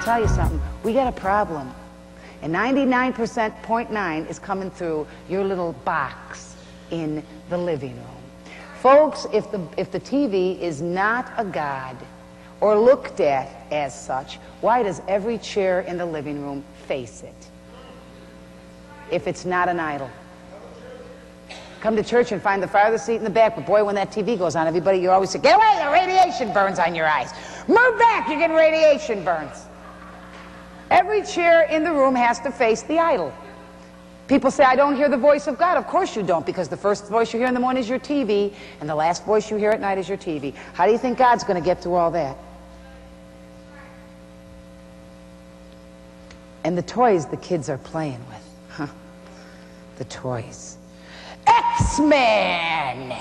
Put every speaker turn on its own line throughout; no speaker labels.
tell you something. We got a problem. And 99.9% is coming through your little box in the living room. Folks, if the TV is not a god or looked at as such, why does every chair in the living room face it? If it's not an idol. Come to church and find the farthest seat in the back, but boy, when that TV goes on, everybody, you always say, get away, the radiation burns on your eyes. Move back, you're getting radiation burns. Every chair in the room has to face the idol. People say, I don't hear the voice of God. Of course you don't, because the first voice you hear in the morning is your TV, and the last voice you hear at night is your TV. How do you think God's going to get through all that? And the toys the kids are playing with, huh? The toys. X-Men!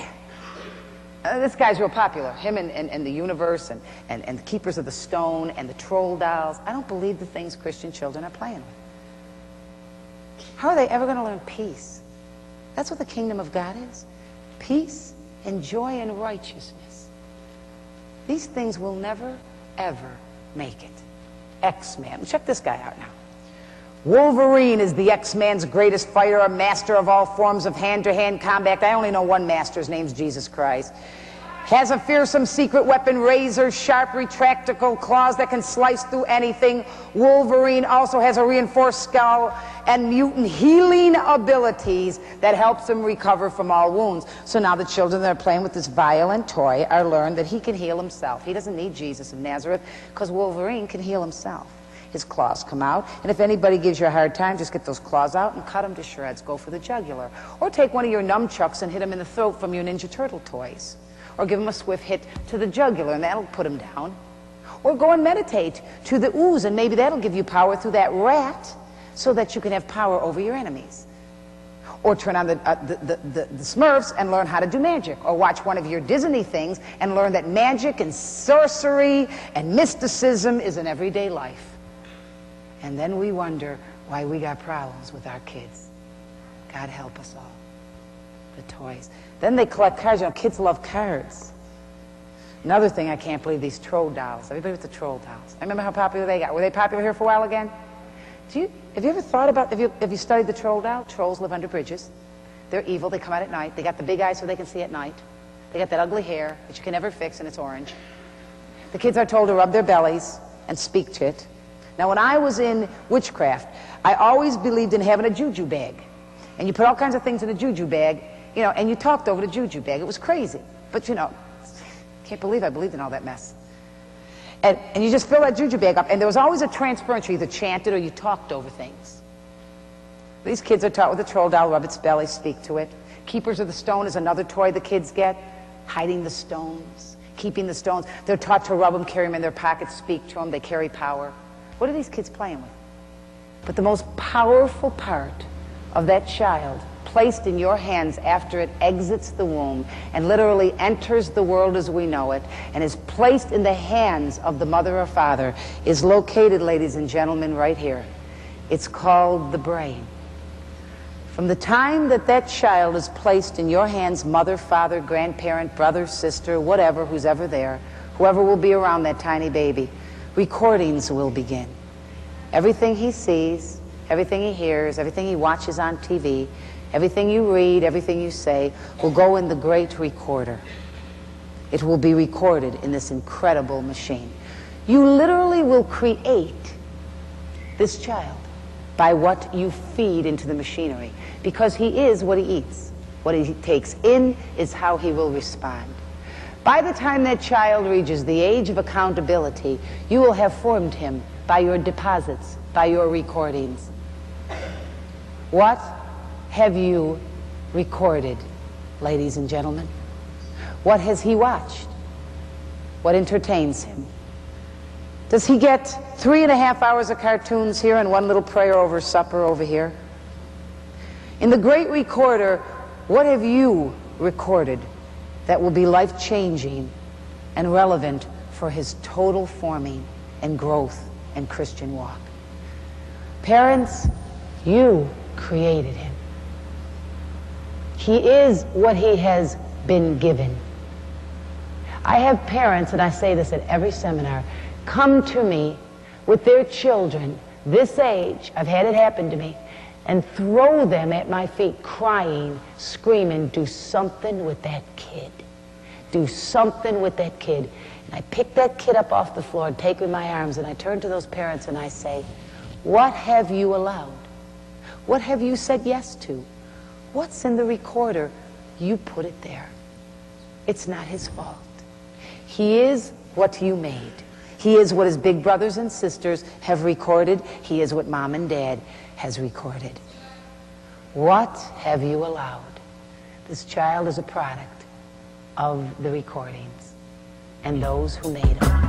This guy's real popular. Him and the universe and the Keepers of the Stone and the troll dolls. I don't believe the things Christian children are playing with. How are they ever going to learn peace? That's what the kingdom of God is. Peace and joy and righteousness. These things will never, ever make it. X-Man. Check this guy out now. Wolverine is the X-Man's greatest fighter, a master of all forms of hand-to-hand combat. I only know one master. His name's Jesus Christ. Has a fearsome secret weapon, razor sharp retractable claws that can slice through anything. Wolverine also has a reinforced skull and mutant healing abilities that helps him recover from all wounds. So now the children that are playing with this violent toy are learned that he can heal himself. He doesn't need Jesus of Nazareth because Wolverine can heal himself. His claws come out, and if anybody gives you a hard time, just get those claws out and cut them to shreds. Go for the jugular. Or take one of your nunchucks and hit him in the throat from your Ninja Turtle toys. Or give him a swift hit to the jugular, and that'll put him down. Or go and meditate to the ooze, and maybe that'll give you power through that rat so that you can have power over your enemies. Or turn on the Smurfs and learn how to do magic. Or watch one of your Disney things and learn that magic and sorcery and mysticism is an everyday life. And then we wonder why we got problems with our kids. God help us all. The toys. Then they collect cards. You know, kids love cards. Another thing I can't believe, these troll dolls. Everybody with the troll dolls. I remember how popular they got. Were they popular here for a while again? Have you ever thought about, have you studied the troll doll? Trolls live under bridges. They're evil. They come out at night. They got the big eyes so they can see at night. They got that ugly hair that you can never fix, and it's orange. The kids are told to rub their bellies and speak to it. Now, when I was in WitchCraft, I always believed in having a juju bag. And you put all kinds of things in a juju bag, you know, and you talked over the juju bag. It was crazy. But, you know, can't believe I believed in all that mess. And you just fill that juju bag up, and there was always a transference. You either chanted or you talked over things. These kids are taught with a troll doll, rub its belly, speak to it. Keepers of the Stone is another toy the kids get. Hiding the stones, keeping the stones. They're taught to rub them, carry them in their pockets, speak to them. They carry power. What are these kids playing with? But the most powerful part of that child placed in your hands after it exits the womb and literally enters the world as we know it and is placed in the hands of the mother or father is located, ladies and gentlemen, right here. It's called the brain. From the time that that child is placed in your hands, mother, father, grandparent, brother, sister, whatever, who's ever there, whoever will be around that tiny baby, recordings will begin. Everything he sees, everything he hears, everything he watches on TV, everything you read, everything you say will go in the great recorder. It will be recorded in this incredible machine. You literally will create this child by what you feed into the machinery, because he is what he eats. What he takes in is how he will respond. By the time that child reaches the age of accountability, you will have formed him by your deposits, by your recordings. What have you recorded, ladies and gentlemen? What has he watched? What entertains him? Does he get 3.5 hours of cartoons here and one little prayer over supper over here? In the great recorder, what have you recorded that will be life-changing and relevant for his total forming and growth and Christian walk? Parents, you created him. He is what he has been given. I have parents, and I say this at every seminar, come to me with their children this age, I've had it happen to me, and throw them at my feet crying, screaming, do something with that kid. Do something with that kid. And I pick that kid up off the floor and take him in my arms, and I turn to those parents and I say, what have you allowed? What have you said yes to? What's in the recorder? You put it there. It's not his fault. He is what you made. He is what his big brothers and sisters have recorded. He is what mom and dad has recorded. What have you allowed? This child is a product of the recordings and those who made them.